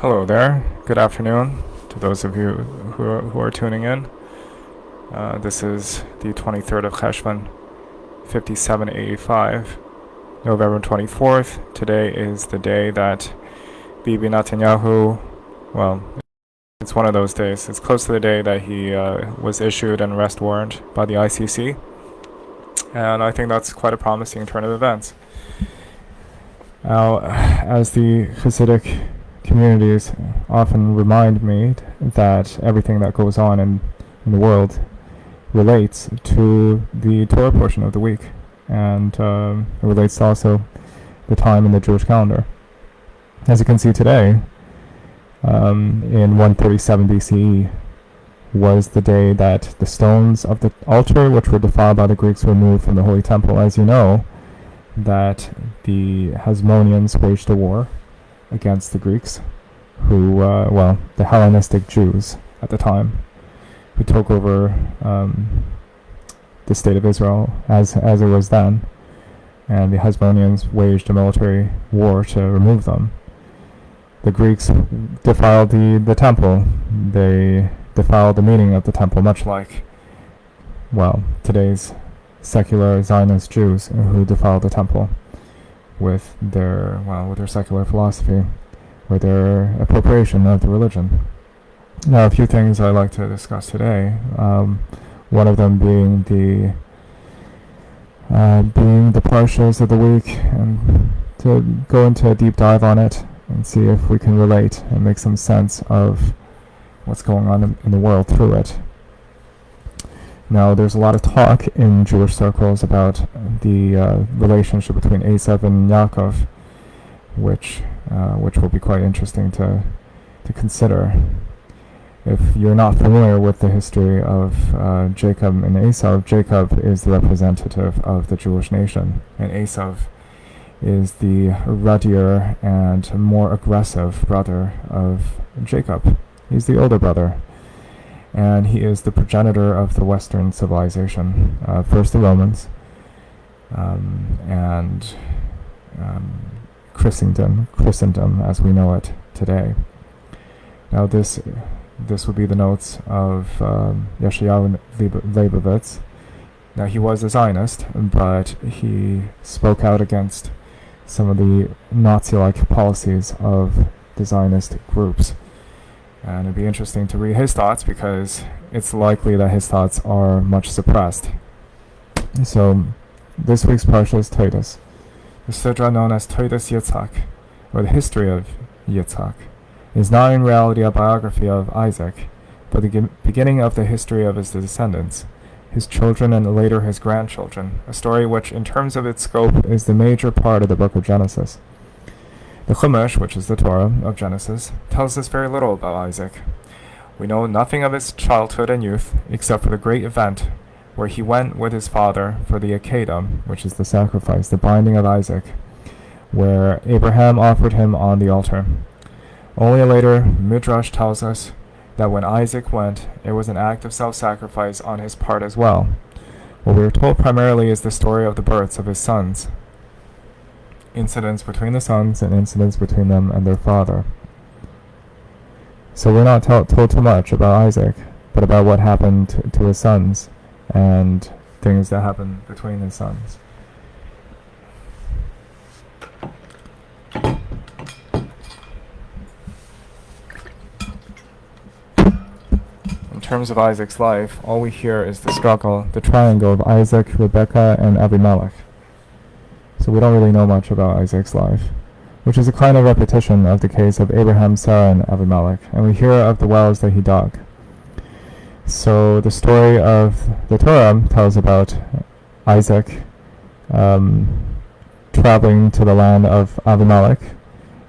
Hello there. Good afternoon to those of you who are tuning in. This is the 23rd of Cheshvan, 5785, November 24th. Today is the day that Bibi Netanyahu, well, it's one of those days. It's close to the day that he was issued an arrest warrant by the ICC. And I think that's quite a promising turn of events. Now, as the Hasidic communities often remind me that everything that goes on in the world relates to the Torah portion of the week, and it relates to also the time in the Jewish calendar. As you can see today, in 137 BCE was the day that the stones of the altar, which were defiled by the Greeks, were moved from the Holy Temple. As you know, that the Hasmoneans waged a war against the Greeks, who, the Hellenistic Jews at the time, who took over the state of Israel as it was then, and the Hasmoneans waged a military war to remove them. The Greeks defiled the temple. They defiled the meaning of the temple, much like, today's secular Zionist Jews who defiled the temple with their secular philosophy, or their appropriation of the religion. Now, a few things I'd like to discuss today. One of them being the Parshas of the week, and to go into a deep dive on it and see if we can relate and make some sense of what's going on in the world through it. Now, there's a lot of talk in Jewish circles about the relationship between Esav and Yaakov, which will be quite interesting to consider. If you're not familiar with the history of Jacob and Esav, Jacob is the representative of the Jewish nation, and Esav is the ruddier and more aggressive brother of Jacob. He's the older brother, and he is the progenitor of the Western civilization, first the Romans, and Christendom as we know it today. Now, this would be the notes of Yeshayahu Leibovitz. Now, he was a Zionist, but he spoke out against some of the Nazi-like policies of the Zionist groups. And it'd be interesting to read his thoughts, because it's likely that his thoughts are much suppressed. So, this week's Parsha is Toldos. The Sudra known as Toldos Yitzhak, or the history of Yitzhak, is not in reality a biography of Isaac, but the beginning of the history of his descendants, his children, and later his grandchildren, a story which, in terms of its scope, is the major part of the book of Genesis. The Chumash, which is the Torah of Genesis, tells us very little about Isaac. We know nothing of his childhood and youth, except for the great event where he went with his father for the Akedah, which is the sacrifice, the binding of Isaac, where Abraham offered him on the altar. Only later, Midrash tells us that when Isaac went, it was an act of self-sacrifice on his part as well. What we are told primarily is the story of the births of his sons, incidents between the sons and incidents between them and their father. So we're not told too much about Isaac, but about what happened to his sons and things that happened between his sons. In terms of Isaac's life, all we hear is the struggle, the triangle of Isaac, Rebekah, and Abimelech. So we don't really know much about Isaac's life, which is a kind of repetition of the case of Abraham, Sarah, and Abimelech, and we hear of the wells that he dug. So the story of the Torah tells about Isaac traveling to the land of Abimelech,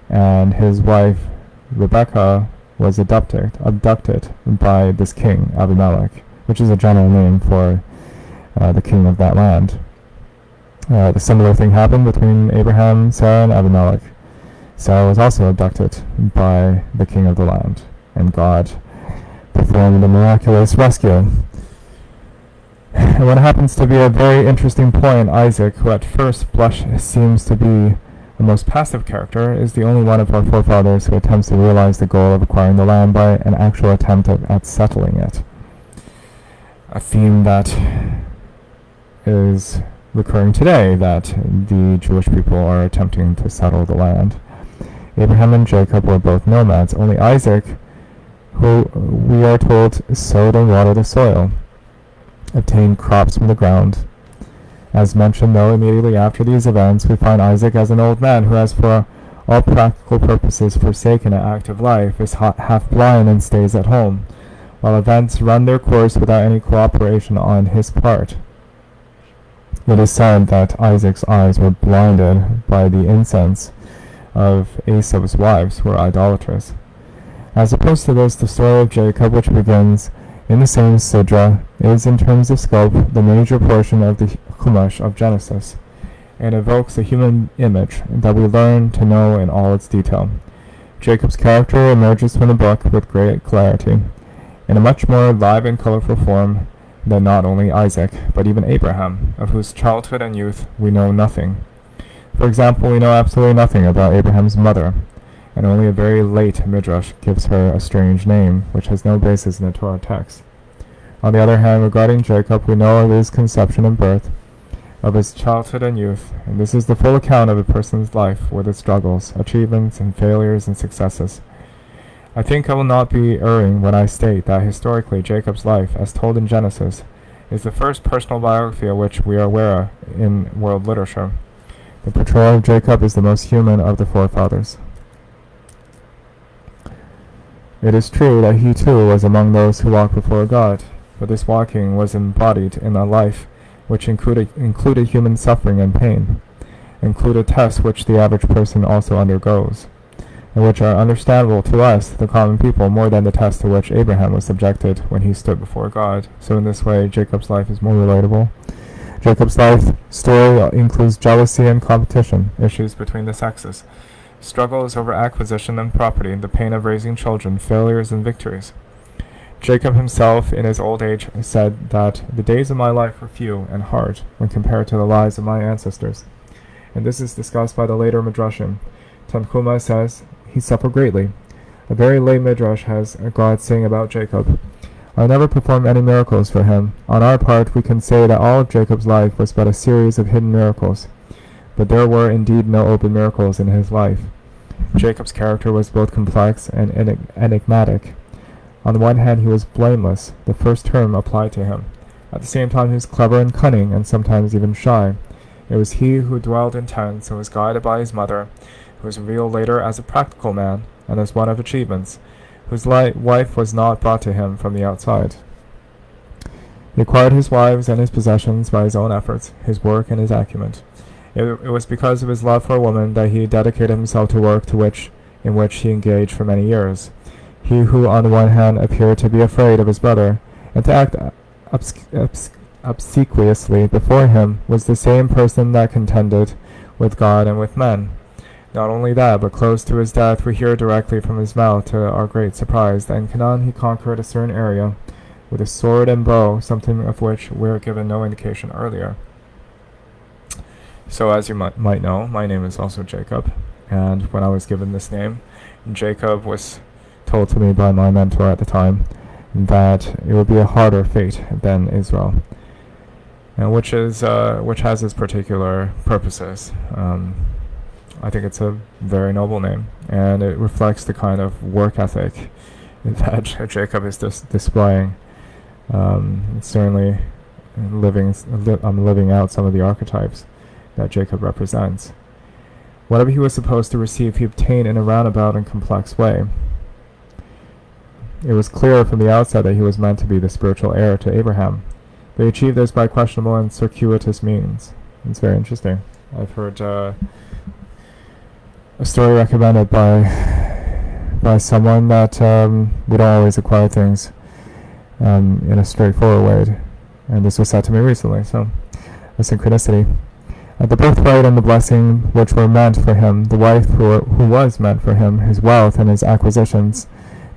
and his wife Rebekah was abducted by this king, Abimelech, which is a general name for the king of that land. The similar thing happened between Abraham, Sarah, and Abimelech. Sarah was also abducted by the king of the land, and God performed a miraculous rescue. And what happens to be a very interesting point, Isaac, who at first blush seems to be The most passive character is the only one of our forefathers who attempts to realize the goal of acquiring the land by an actual attempt at settling it. A theme that is recurring today, that the Jewish people are attempting to settle the land. Abraham and Jacob were both nomads. Only Isaac, who we are told sowed and watered the soil, obtained crops from the ground. As mentioned, though, immediately after these events, we find Isaac as an old man who has for all practical purposes forsaken an active life, is half blind and stays at home, while events run their course without any cooperation on his part. It is said that Isaac's eyes were blinded by the incense of Esau's wives, who were idolatrous. As opposed to this, the story of Jacob, which begins in the same Sidra, is in terms of scope the major portion of the Chumash of Genesis, and evokes a human image that we learn to know in all its detail. Jacob's character emerges from the book with great clarity, in a much more live and colorful form than not only Isaac, but even Abraham, of whose childhood and youth we know nothing. For example, we know absolutely nothing about Abraham's mother, and only a very late midrash gives her a strange name, which has no basis in the Torah text. On the other hand, regarding Jacob, we know of his conception and birth, of his childhood and youth, and this is the full account of a person's life, with its struggles, achievements, and failures and successes. I think I will not be erring when I state that historically Jacob's life, as told in Genesis, is the first personal biography of which we are aware in world literature. The portrayal of Jacob is the most human of the forefathers. It is true that he too was among those who walked before God, but this walking was embodied in a life which included human suffering and pain, included tests which the average person also undergoes, and which are understandable to us, the common people, more than the test to which Abraham was subjected when he stood before God. So in this way, Jacob's life is more relatable. Jacob's life story includes jealousy and competition, issues between the sexes, struggles over acquisition and property, the pain of raising children, failures and victories. Jacob himself, in his old age, said that the days of my life were few and hard when compared to the lives of my ancestors. And this is discussed by the later Midrashim. Tanchuma says, he suffered greatly. A very late Midrash has God saying about Jacob, I never performed any miracles for him. On our part, we can say that all of Jacob's life was but a series of hidden miracles. But there were indeed no open miracles in his life. Jacob's character was both complex and enigmatic. On the one hand, he was blameless, the first term applied to him. At the same time, he was clever and cunning, and sometimes even shy. It was he who dwelled in tents and was guided by his mother, who was revealed later as a practical man and as one of achievements, whose wife was not brought to him from the outside. He acquired his wives and his possessions by his own efforts, his work and his acumen. It was because of his love for a woman that he dedicated himself to work in which he engaged for many years. He who on the one hand appeared to be afraid of his brother, and to act obsequiously before him, was the same person that contended with God and with men. Not only that, but close to his death we hear directly from his mouth, to our great surprise, that in Canaan he conquered a certain area with a sword and bow, something of which we are given no indication earlier. So as you might know, my name is also Jacob, and when I was given this name, Jacob was told to me by my mentor at the time that it would be a harder fate than Israel, and which has its particular purposes. I think it's a very noble name, and it reflects the kind of work ethic that Jacob is displaying. It's certainly living out some of the archetypes that Jacob represents. Whatever he was supposed to receive, he obtained in a roundabout and complex way. It was clear from the outset that he was meant to be the spiritual heir to Abraham, but he achieved this by questionable and circuitous means. It's very interesting. I've heard a story recommended by someone that we don't always acquire things in a straightforward way, and this was said to me recently, so a synchronicity. The birthright and the blessing which were meant for him, the wife who was meant for him, his wealth and his acquisitions,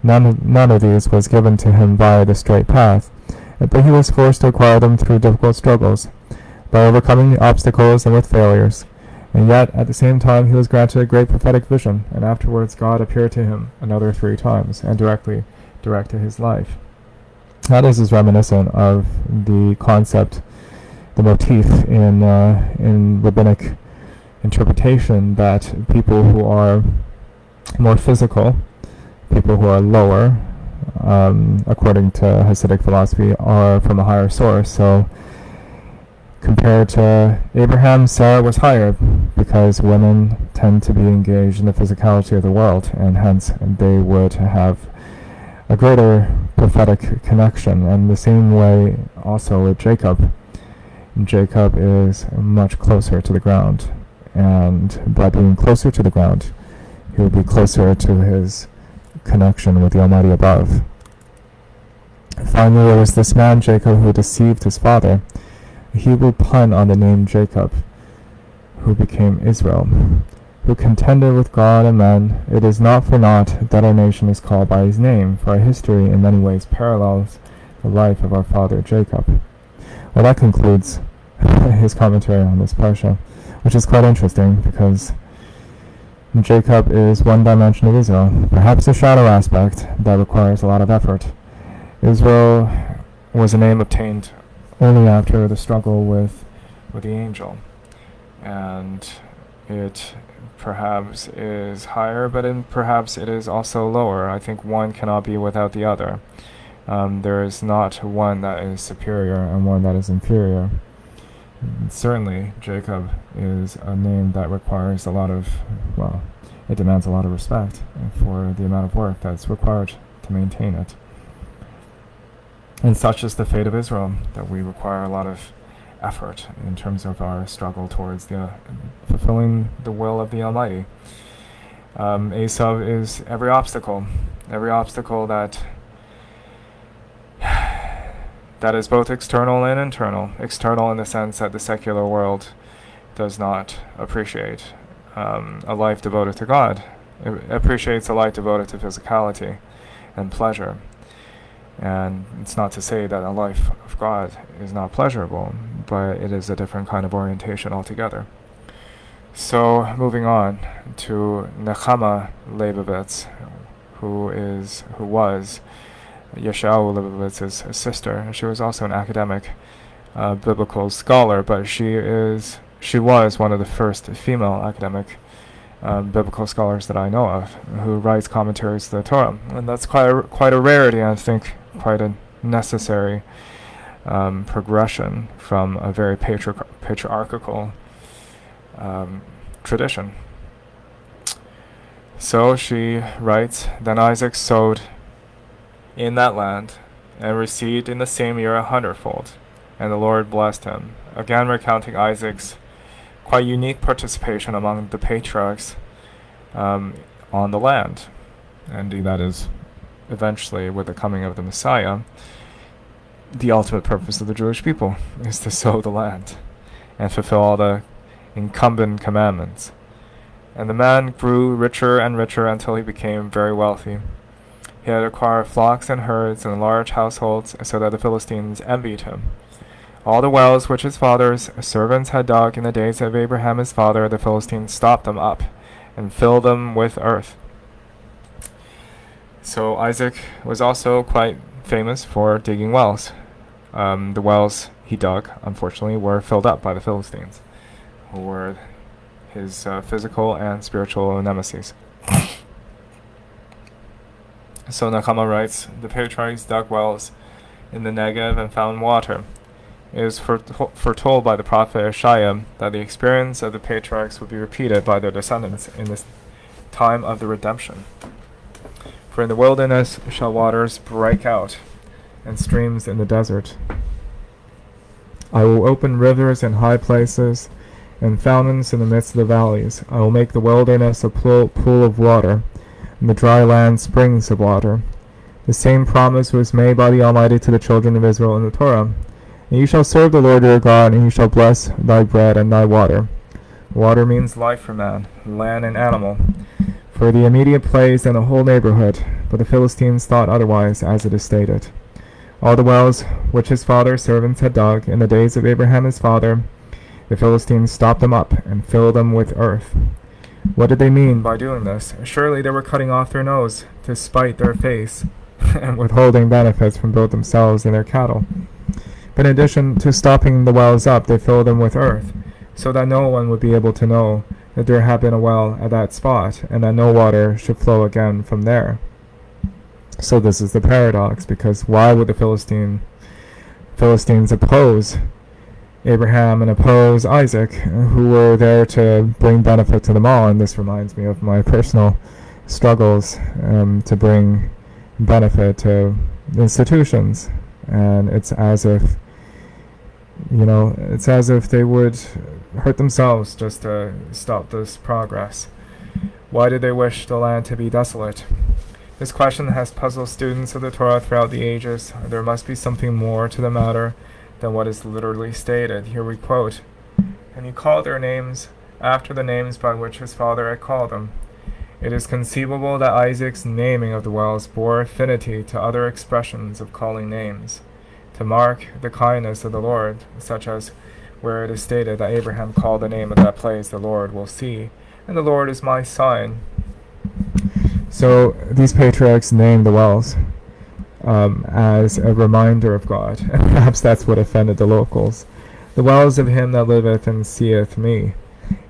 none of these was given to him by the straight path, but he was forced to acquire them through difficult struggles, by overcoming obstacles and with failures. And yet, at the same time, he was granted a great prophetic vision, and afterwards God appeared to him another 3 times and directly directed his life. That is reminiscent of the concept, the motif in rabbinic interpretation, that people who are more physical, people who are lower, according to Hasidic philosophy, are from a higher source. So compared to Abraham, Sarah was higher because women tend to be engaged in the physicality of the world, and hence they would have a greater prophetic connection. And the same way also with Jacob. Jacob is much closer to the ground, and by being closer to the ground, he will be closer to his connection with the Almighty above. Finally, there was this man Jacob who deceived his father. A Hebrew pun on the name Jacob, who became Israel, who contended with God and men. It is not for naught that our nation is called by his name, for our history in many ways parallels the life of our father Jacob. Well, that concludes his commentary on this Parsha, which is quite interesting because Jacob is one dimension of Israel, perhaps a shadow aspect that requires a lot of effort. Israel was a name obtained only after the struggle with the angel, and it perhaps is higher, but perhaps it is also lower. I think one cannot be without the other. There is not one that is superior and one that is inferior. Certainly, Jacob is a name that requires a lot of, well, it demands a lot of respect for the amount of work that's required to maintain it. And such is the fate of Israel, that we require a lot of effort in terms of our struggle towards fulfilling the will of the Almighty. Esau is every obstacle that is both external and internal. External in the sense that the secular world does not appreciate a life devoted to God. It appreciates a life devoted to physicality and pleasure. And it's not to say that a life of God is not pleasurable, but it is a different kind of orientation altogether. So, moving on to Nechama Leibovitz, who was Yeshayahu Leibovitz's sister. She was also an academic biblical scholar, but she was one of the first female academic biblical scholars that I know of who writes commentaries to the Torah, and that's quite a rarity, and I think quite a necessary progression from a very patriarchal tradition. So she writes, "Then Isaac sowed in that land and received in the same year 100-fold, and the Lord blessed him," again recounting Isaac's quite unique participation among the patriarchs on the land. And that is eventually, with the coming of the Messiah, the ultimate purpose of the Jewish people is to sow the land and fulfill all the incumbent commandments. And the man grew richer and richer until he became very wealthy. He had acquired flocks and herds and large households, so that the Philistines envied him. All the wells which his father's servants had dug in the days of Abraham his father, the Philistines stopped them up and filled them with earth. So Isaac was also quite famous for digging wells. The wells he dug, unfortunately, were filled up by the Philistines, who were his physical and spiritual nemesis. So Nechama writes, "The patriarchs dug wells in the Negev and found water. It is foretold by the prophet Isaiah that the experience of the patriarchs would be repeated by their descendants in this time of the redemption. For in the wilderness shall waters break out, and streams in the desert. I will open rivers in high places, and fountains in the midst of the valleys. I will make the wilderness a pool of water, and the dry land springs of water. The same promise was made by the Almighty to the children of Israel in the Torah. And you shall serve the Lord your God, and he shall bless thy bread and thy water." Water means life for man, land and animal, for the immediate place and the whole neighborhood, but the Philistines thought otherwise, as it is stated. All the wells which his father's servants had dug in the days of Abraham his father, The Philistines stopped them up and filled them with earth. What did they mean by doing this? Surely they were cutting off their nose to spite their face and withholding benefits from both themselves and their cattle. But in addition to stopping the wells up, they filled them with earth, so that no one would be able to know that there had been a well at that spot, and that no water should flow again from there. So this is the paradox, because why would the Philistines oppose Abraham and oppose Isaac, who were there to bring benefit to them all? And this reminds me of my personal struggles to bring benefit to institutions. And it's as if they would hurt themselves just to stop this progress. Why did they wish the land to be desolate? This question has puzzled students of the Torah throughout the ages. There must be something more to the matter than what is literally stated. Here we quote, "And he called their names after the names by which his father had called them." It is conceivable that Isaac's naming of the wells bore affinity to other expressions of calling names, to mark the kindness of the Lord, such as where it is stated that Abraham called the name of that place, "The Lord will see," and "The Lord is my sign." So these patriarchs named the wells as a reminder of God, and perhaps that's what offended the locals. "The wells of him that liveth and seeth me."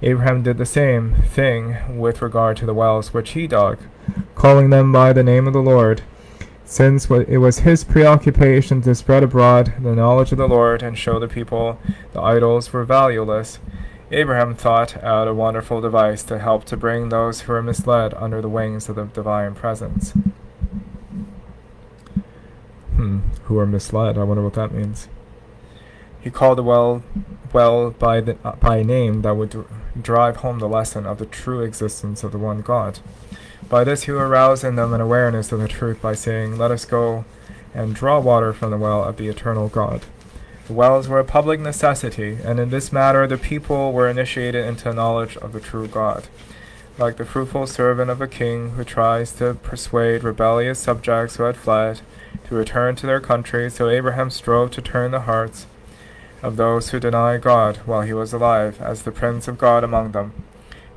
Abraham did the same thing with regard to the wells which he dug, calling them by the name of the Lord, since it was his preoccupation to spread abroad the knowledge of the Lord and show the people the idols were valueless. Abraham thought out a wonderful device to help to bring those who were misled under the wings of the divine presence. Who were misled? I wonder what that means. He called the well by name that would drive home the lesson of the true existence of the one God. By this he aroused in them an awareness of the truth by saying, "Let us go and draw water from the well of the eternal God." The wells were a public necessity, and in this matter the people were initiated into knowledge of the true God. Like the fruitful servant of a king who tries to persuade rebellious subjects who had fled to return to their country, so Abraham strove to turn the hearts of those who deny God while he was alive, as the Prince of God among them.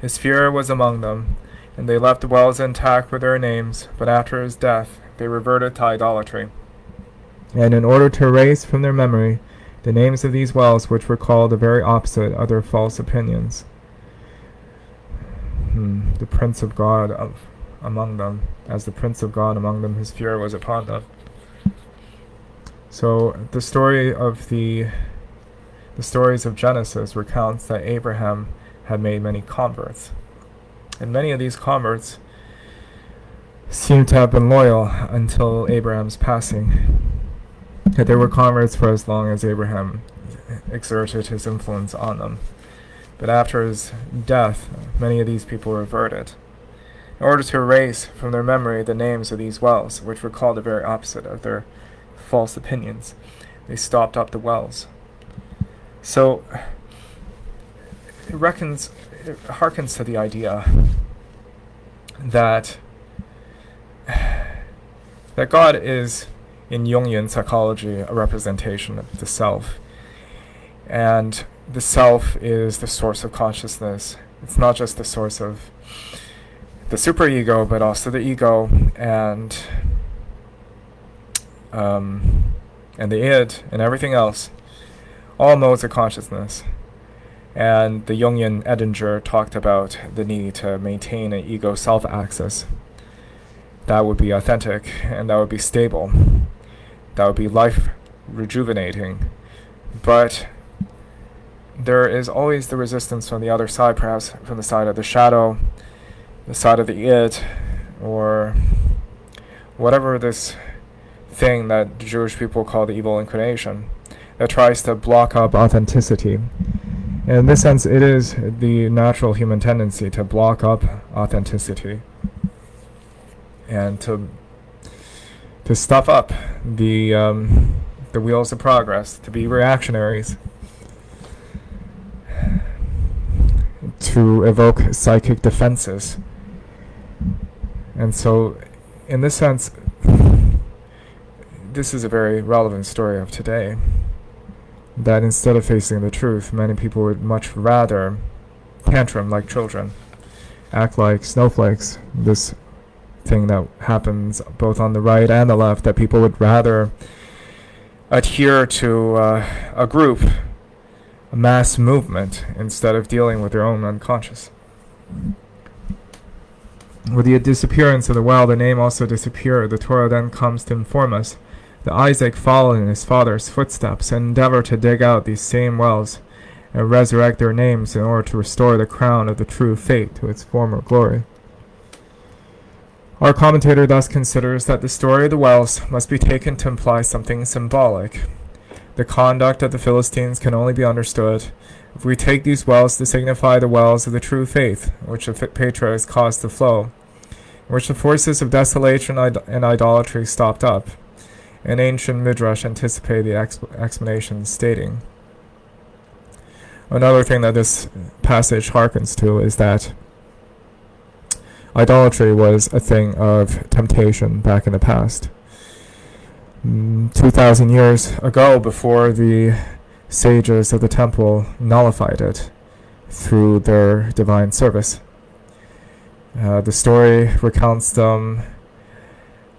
His fear was among them, and they left the wells intact with their names, but after his death they reverted to idolatry. And in order to erase from their memory the names of these wells, which were called the very opposite of their false opinions, the Prince of God among them, as the Prince of God among them, his fear was upon them. So the stories of Genesis recounts that Abraham had made many converts, and many of these converts seem to have been loyal until Abraham's passing. That they were converts for as long as Abraham exerted his influence on them. But after his death, many of these people reverted, in order to erase from their memory the names of these wells, which were called the very opposite of their false opinions. They stopped up the wells. So it harkens to the idea that God is, in Jungian psychology, a representation of the self. And the self is the source of consciousness. It's not just the source of the superego, but also the ego and the id and everything else. All modes of consciousness. And the Jungian Edinger talked about the need to maintain an ego self-axis. That would be authentic, and that would be stable. That would be life rejuvenating. But there is always the resistance from the other side, perhaps from the side of the shadow, the side of the id, or whatever this thing that the Jewish people call the evil inclination, that tries to block up authenticity. And in this sense, it is the natural human tendency to block up authenticity and to stuff up the wheels of progress, to be reactionaries, to evoke psychic defenses. And so, in this sense, this is a very relevant story of today. that instead of facing the truth, many people would much rather tantrum like children, act like snowflakes. This thing that happens both on the right and the left, that people would rather adhere to a group, a mass movement, instead of dealing with their own unconscious. With the disappearance of the well, the name also disappeared. The Torah then comes to inform us that Isaac followed in his father's footsteps and endeavored to dig out these same wells and resurrect their names in order to restore the crown of the true faith to its former glory. Our commentator thus considers that the story of the wells must be taken to imply something symbolic. The conduct of the Philistines can only be understood if we take these wells to signify the wells of the true faith, which the patriarchs caused to flow, in which the forces of desolation and idolatry stopped up. An ancient midrash anticipated the explanation, stating, another thing that this passage harkens to is that idolatry was a thing of temptation back in the past. 2,000 years ago, before the sages of the temple nullified it through their divine service. The story recounts them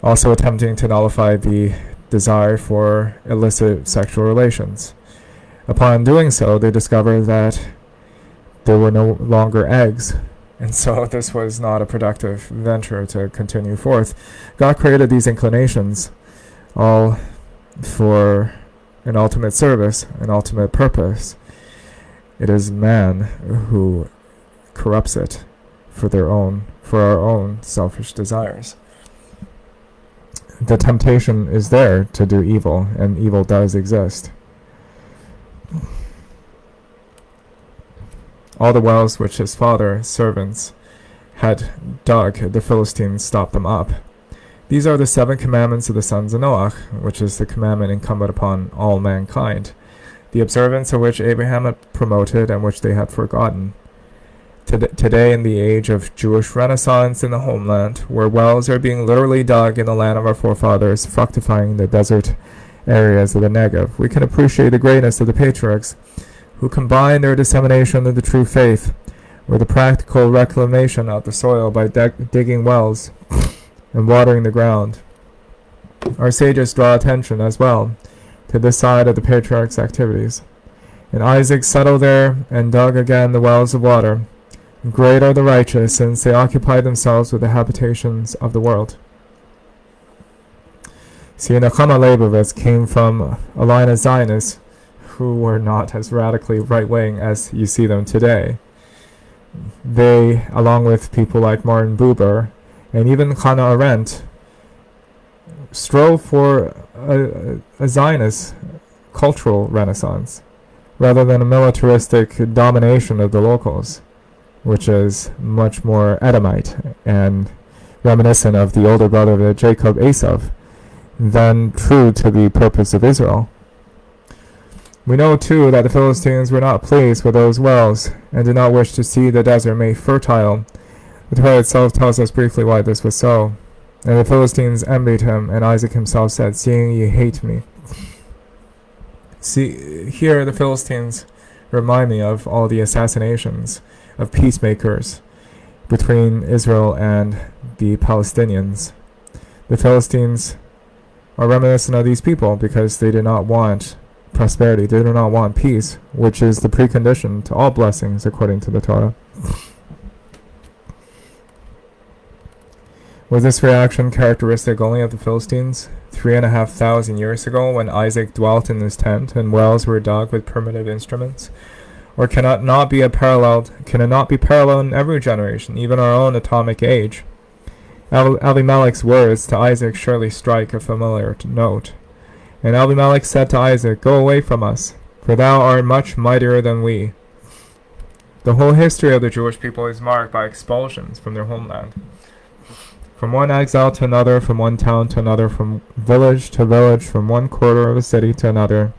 also attempting to nullify the desire for illicit sexual relations. Upon doing so, they discovered that there were no longer eggs, and so this was not a productive venture to continue forth. God created these inclinations all for an ultimate service, an ultimate purpose. It is man who corrupts it for our own selfish desires. The temptation is there to do evil, and evil does exist. All the wells which his father's servants had dug, the Philistines stopped them up. These are the 7 commandments of the sons of Noach, which is the commandment incumbent upon all mankind, the observance of which Abraham had promoted and which they had forgotten. Today, in the age of Jewish Renaissance in the homeland, where wells are being literally dug in the land of our forefathers, fructifying the desert areas of the Negev, we can appreciate the greatness of the patriarchs, who combined their dissemination of the true faith with the practical reclamation of the soil by digging wells and watering the ground. Our sages draw attention as well to this side of the patriarch's activities. And Isaac settled there and dug again the wells of water. Great are the righteous, since they occupy themselves with the habitations of the world. See, Nechama Leibovitz came from a line of Zionists who were not as radically right-wing as you see them today. They, along with people like Martin Buber and even Hannah Arendt, strove for a Zionist cultural renaissance rather than a militaristic domination of the locals, which is much more Edomite and reminiscent of the older brother of Jacob, Esav, than true to the purpose of Israel. We know too that the Philistines were not pleased with those wells and did not wish to see the desert made fertile. The Torah itself tells us briefly why this was so. And the Philistines envied him, and Isaac himself said, "Seeing ye hate me." See, here the Philistines remind me of all the assassinations of peacemakers between Israel and the Palestinians. The Philistines are reminiscent of these people because they did not want prosperity, they do not want peace, which is the precondition to all blessings according to the Torah. Was this reaction characteristic only of the Philistines 3,500 years ago, when Isaac dwelt in his tent and wells were dug with primitive instruments? Or can it not be parallel in every generation, even our own atomic age? Abimelech's words to Isaac surely strike a familiar note. And Abimelech said to Isaac, "Go away from us, for thou art much mightier than we." The whole history of the Jewish people is marked by expulsions from their homeland. From one exile to another, from one town to another, from village to village, from one quarter of a city to another.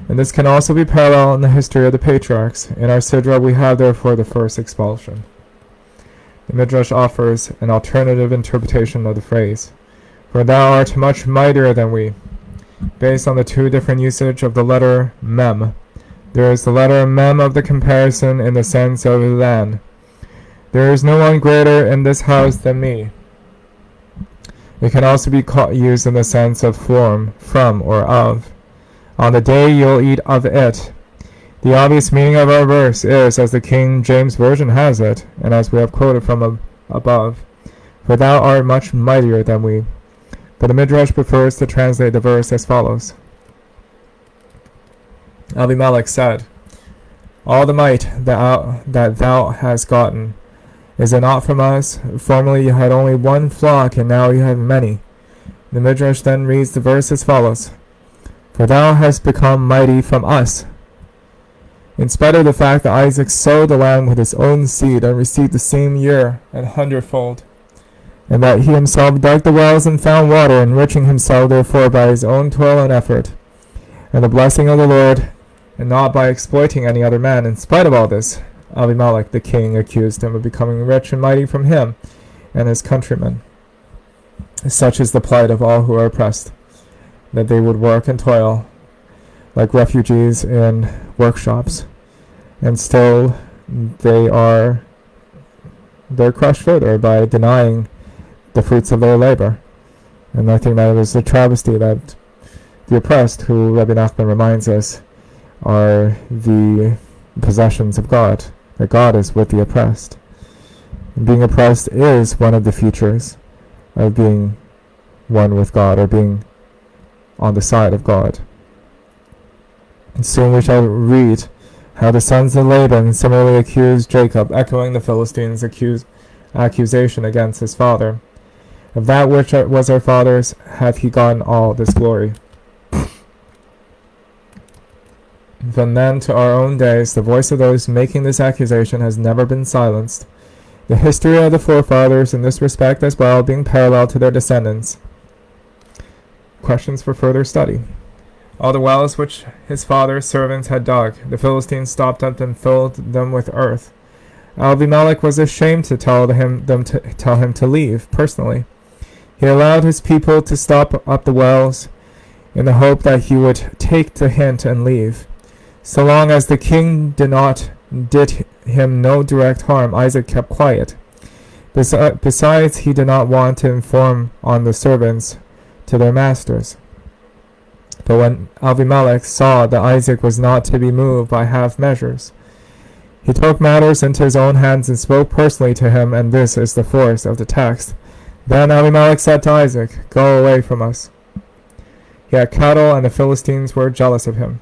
And this can also be parallel in the history of the patriarchs. In our Sidra, we have therefore the first expulsion. The Midrash offers an alternative interpretation of the phrase, "For thou art much mightier than we." based on the two different usage of the letter mem. There is the letter mem of the comparison in the sense of than. There is no one greater in this house than me. It can also be used in the sense of from, or of. On the day you'll eat of it. The obvious meaning of our verse is, as the King James Version has it, and as we have quoted from above, for thou art much mightier than we. But the Midrash prefers to translate the verse as follows. Abimelech said, all the might that thou hast gotten, is it not from us? Formerly you had only one flock, and now you have many. The Midrash then reads the verse as follows. For thou hast become mighty from us. In spite of the fact that Isaac sowed the land with his own seed and received the same year and hundredfold, and that he himself dug the wells and found water, enriching himself therefore by his own toil and effort, and the blessing of the Lord, and not by exploiting any other man. In spite of all this, Abimelech the king accused him of becoming rich and mighty from him and his countrymen. Such is the plight of all who are oppressed, that they would work and toil like refugees in workshops, and still they're crushed further by denying the fruits of their labor. And I think that it was a travesty that the oppressed, who Rabbi Nachman reminds us, are the possessions of God, that God is with the oppressed. And being oppressed is one of the features of being one with God, or being on the side of God. And soon we shall read how the sons of Laban similarly accused Jacob, echoing the Philistines' accusation against his father. Of that which was our father's hath he gotten all this glory. From then to our own days, the voice of those making this accusation has never been silenced. The history of the forefathers in this respect as well being parallel to their descendants. Questions for further study. All the wells which his father's servants had dug, the Philistines stopped up and filled them with earth. Abimelech was ashamed to tell him to leave personally. He allowed his people to stop up the wells in the hope that he would take the hint and leave. So long as the king did him no direct harm, Isaac kept quiet. Besides, he did not want to inform on the servants to their masters. But when Abimelech saw that Isaac was not to be moved by half measures, he took matters into his own hands and spoke personally to him, and this is the force of the text. Then Abimelech said to Isaac, go away from us. He had cattle, and the Philistines were jealous of him.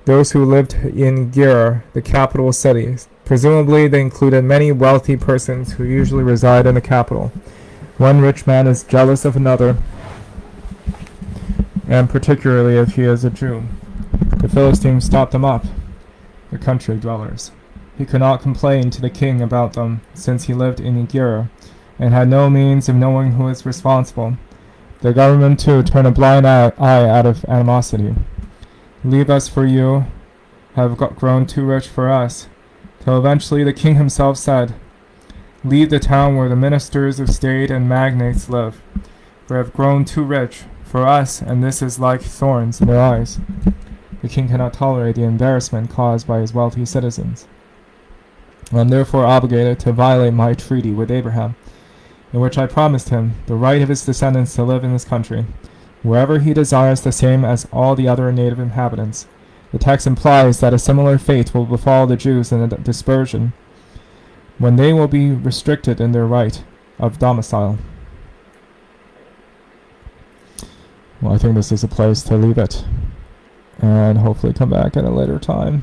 Those who lived in Gerar, the capital city, presumably they included many wealthy persons who usually reside in the capital. One rich man is jealous of another, and particularly if he is a Jew. The Philistines stopped them up, the country dwellers. He could not complain to the king about them, since he lived in Gerar, and had no means of knowing who was responsible. The government, too, turned a blind eye out of animosity. Leave us, for you have grown too rich for us. Till eventually the king himself said, leave the town where the ministers of state and magnates live, for have grown too rich for us, and this is like thorns in their eyes. The king cannot tolerate the embarrassment caused by his wealthy citizens. I am therefore obligated to violate my treaty with Abraham, in which I promised him the right of his descendants to live in this country, wherever he desires, the same as all the other native inhabitants. The text implies that a similar fate will befall the Jews in the dispersion, when they will be restricted in their right of domicile. Well, I think this is a place to leave it, and hopefully come back at a later time.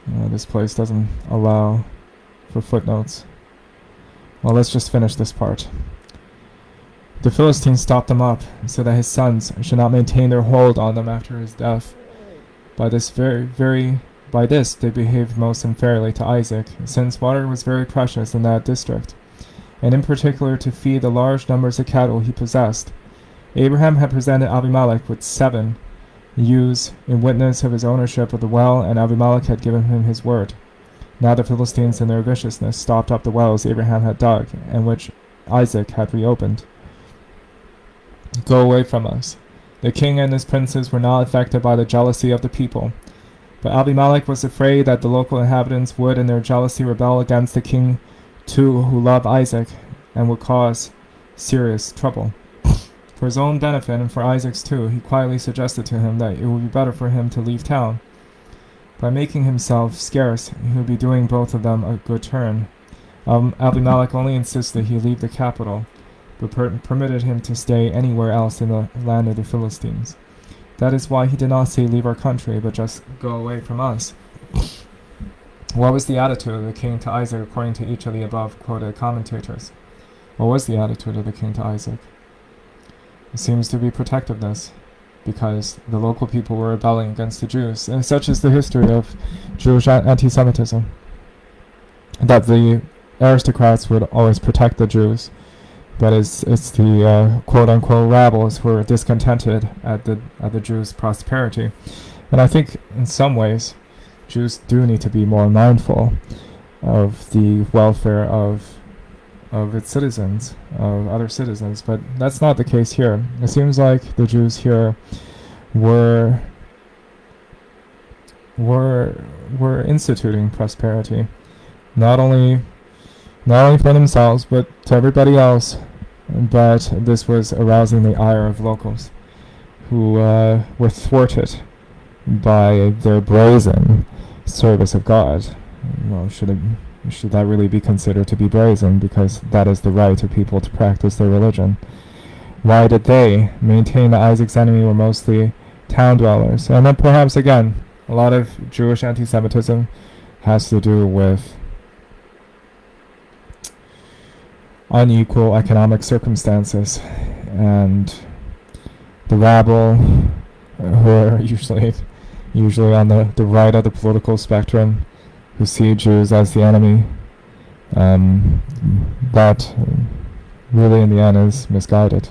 This place doesn't allow for footnotes. Well, let's just finish this part. The Philistines stopped them up, so that his sons should not maintain their hold on them after his death. By this they behaved most unfairly to Isaac, since water was very precious in that district, and in particular to feed the large numbers of cattle he possessed. Abraham had presented Abimelech with 7 ewes in witness of his ownership of the well, and Abimelech had given him his word. Now the Philistines in their viciousness stopped up the wells Abraham had dug, and which Isaac had reopened. Go away from us. The king and his princes were not affected by the jealousy of the people. But Abimelech was afraid that the local inhabitants would, in their jealousy, rebel against the king too, who loved Isaac, and would cause serious trouble. For his own benefit and for Isaac's too, he quietly suggested to him that it would be better for him to leave town. By making himself scarce, he would be doing both of them a good turn. Abimelech only insisted he leave the capital, but permitted him to stay anywhere else in the land of the Philistines. That is why he did not say leave our country, but just go away from us. What was the attitude of the king to Isaac according to each of the above quoted commentators? What was the attitude of the king to Isaac? It seems to be protectiveness, because the local people were rebelling against the Jews, and such is the history of Jewish anti-Semitism, that the aristocrats would always protect the Jews, but it's the quote-unquote rabbles who are discontented at the Jews' prosperity. And I think in some ways Jews do need to be more mindful of the welfare of its citizens, of other citizens, but that's not the case here. It seems like the Jews here were instituting prosperity, not only for themselves, but to everybody else. But this was arousing the ire of locals, who were thwarted by their brazen service of God. Well, should that really be considered to be brazen? Because that is the right of people to practice their religion. Why did they maintain that Isaac's enemy were mostly town dwellers? And then perhaps again, a lot of Jewish anti-Semitism has to do with unequal economic circumstances, and the rabble, who are usually on the right of the political spectrum, who see Jews as the enemy, that really in the end is misguided.